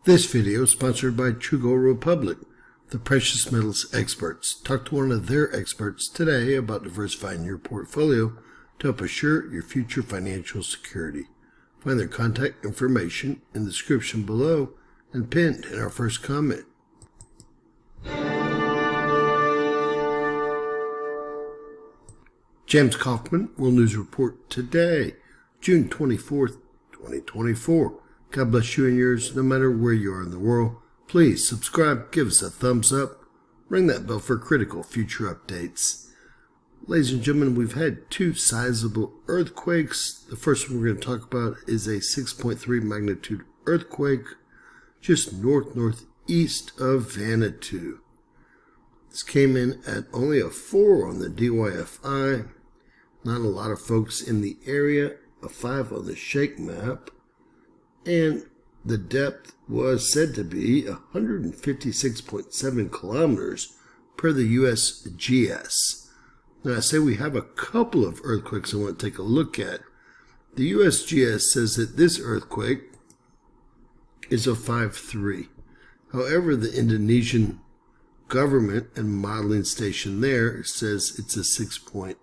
This video is sponsored by True Gold Republic, the precious metals experts. Talk to one of their experts today about diversifying your portfolio to help assure your future financial security. Find their contact information in the description below and pinned in our first comment. James Kaufman, World News Report today, June 24th, 2024. God bless you and yours, no matter where you are in the world. Please subscribe, give us a thumbs up, ring that bell for critical future updates. Ladies and gentlemen, we've had two sizable earthquakes. The first one we're going to talk about is a 6.3 magnitude earthquake just northeast of Vanuatu. This came in at only a 4 on the DYFI. Not a lot of folks in the area. A 5 on the shake map. And the depth was said to be 156.7 kilometers per the USGS. Now I say we have a couple of earthquakes I want to take a look at. The USGS says that this earthquake is a 5.3. However, the Indonesian government and modeling station there says it's a 6.0.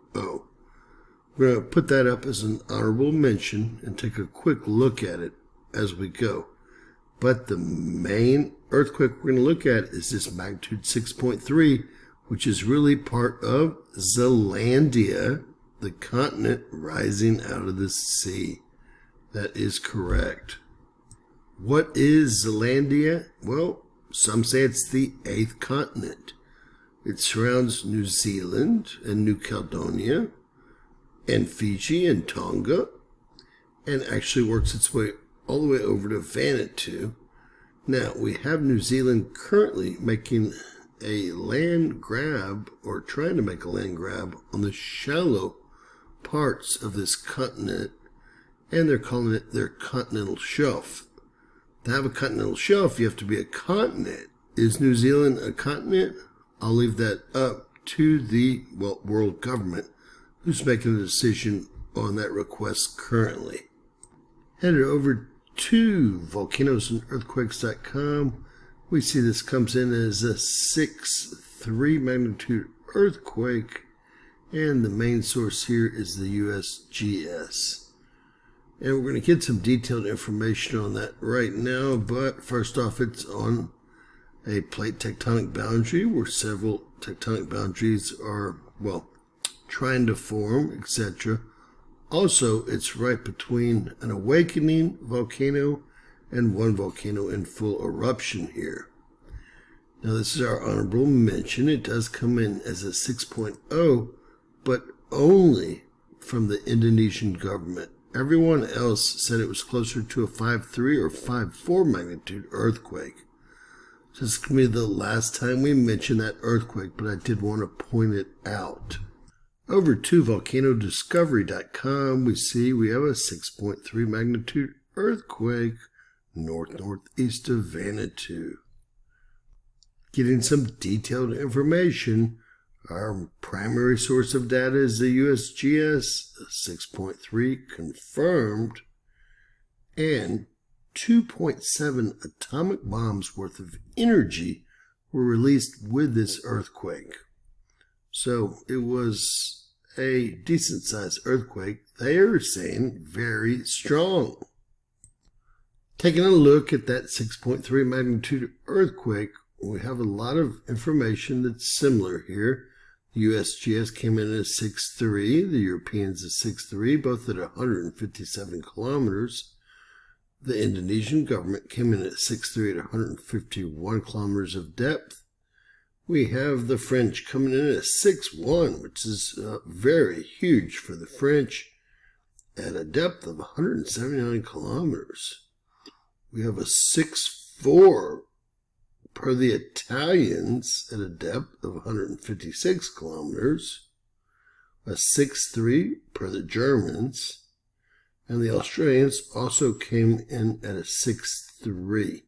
We're going to put that up as an honorable mention and take a quick look at it as we go. But the main earthquake we're going to look at is this magnitude 6.3, which is really part of Zealandia, the continent rising out of the sea. That is correct. What is Zealandia? Well, some say it's the 8th continent. It surrounds New Zealand and New Caledonia and Fiji and Tonga, and actually works its way all the way over to Vanuatu. Now, we have New Zealand currently making a land grab, or trying to make a land grab, on the shallow parts of this continent, and they're calling it their continental shelf. To have a continental shelf, you have to be a continent. Is New Zealand a continent? I'll leave that up to the world government, who's making a decision on that request currently. Headed over to volcanosandearthquakes.com. We see this comes in as a 6.3 magnitude earthquake, and the main source here is the USGS. And we're going to get some detailed information on that right now, but first off, it's on a plate tectonic boundary where several tectonic boundaries are, trying to form, etc. Also, it's right between an awakening volcano and one volcano in full eruption here. Now, this is our honorable mention. It does come in as a 6.0, but only from the Indonesian government. Everyone else said it was closer to a 5.3 or 5.4 magnitude earthquake. So this is going to be the last time we mention that earthquake, but I did want to point it out. Over to volcanodiscovery.com, we see we have a 6.3 magnitude earthquake northeast of Vanuatu. Getting some detailed information, our primary source of data is the USGS, 6.3 confirmed, and 2.7 atomic bombs worth of energy were released with this earthquake. So it was a decent sized earthquake. They are saying very strong. Taking a look at that 6.3 magnitude earthquake, we have a lot of information that's similar here. The USGS came in at 6.3, the Europeans at 6.3, both at 157 kilometers. The Indonesian government came in at 6.3 at 151 kilometers of depth. We have the French coming in at 6.1, which is very huge for the French, at a depth of 179 kilometers. We have a 6.4 per the Italians at a depth of 156 kilometers, a 6.3 per the Germans, and the Australians also came in at a 6.3.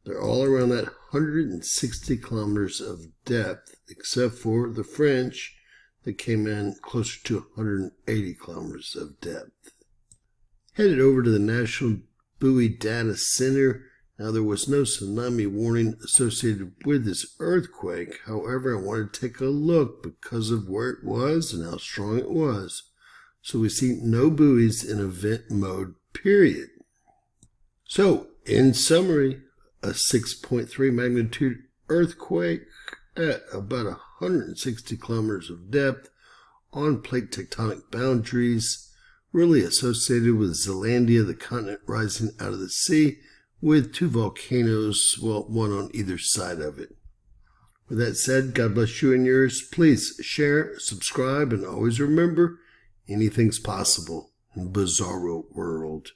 They're all around that 160 kilometers of depth, except for the French that came in closer to 180 kilometers of depth. Headed over to the National Buoy Data Center, Now, there was no tsunami warning associated with this earthquake. However, I wanted to take a look because of where it was and how strong it was. So we see no buoys in event mode, period. So, in summary, a 6.3 magnitude earthquake at about 160 kilometers of depth on plate tectonic boundaries, really associated with Zealandia, the continent rising out of the sea, with two volcanoes, well, one on either side of it. With that said, God bless you and yours. Please share, subscribe, and always remember, anything's possible in Bizarro World.